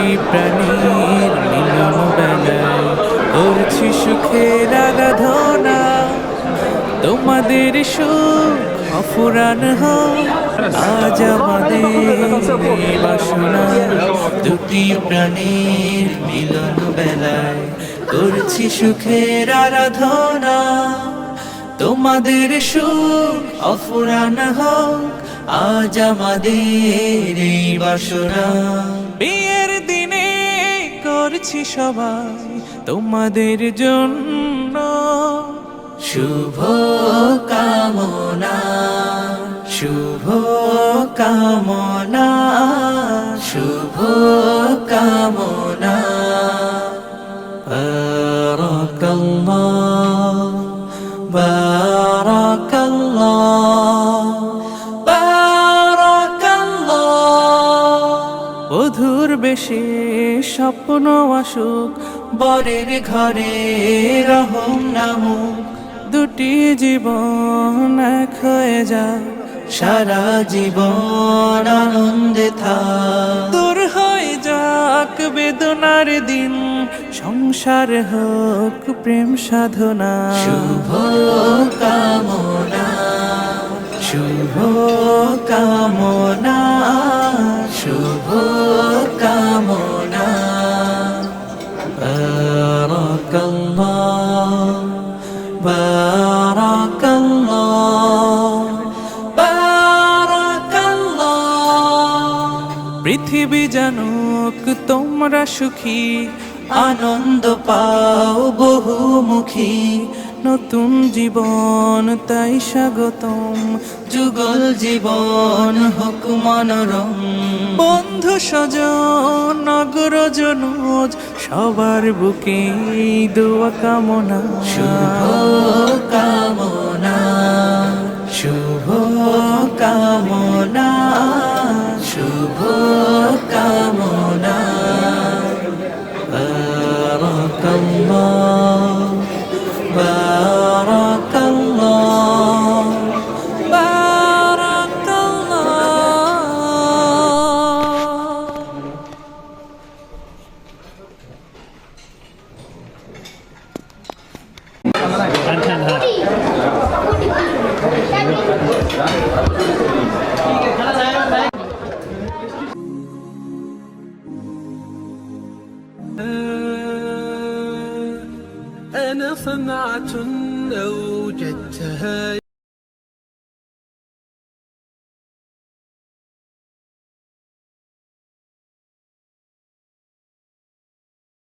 দুটি প্রাণীর মিলন বেলায় করছি সুখের আরাধনা। তোমাদের সুখ অফুরান হোক আজ আমাদের বাসনা। দুটি প্রাণীর মিলন বেলায় করছি সুখের আরাধনা। তোমাদের সুখ অফুরান হোক আজ আমাদের এই বাসনা। বিয়ের দিনে করছি সবাই তোমাদের জন্য শুভ কামনা, শুভ কামনা, শুভ কামনা। বারাকাল্লাহ, বারাকাল্লাহ, বারাকাল্লাহ। বধুর বেশে স্বপ্ন আসুক, বরের ঘরে রহম নামুক। দুটি জীবন এক হয়ে যাক, সারা জীবন আনন্দে থাক। দূর হয়ে যাক বেদনার দিন, সংসার হোক প্রেম সাধনা। শুভ কামনা, শুভ কামনা, শুভ কামনা। বারাকাল্লাহ, বারাকাল্লাহ, বারাকাল্লাহ। পৃথিবী জানুক তোমরা সুখী, আনন্দ পাও বহুমুখী। নতুন জীবন তাই স্বাগতম, যুগল জীবন হোক মনোরম। বন্ধু স্বজন নগরজনজ সবার বুকে দোয়া কামনা। শুভ কামনা, শুভ কামনা, শুভ কামনা। বারাকাল্লাহ, বারাকাল্লাহ, বারাকাল্লাহ। أنا صنعة أوجدتها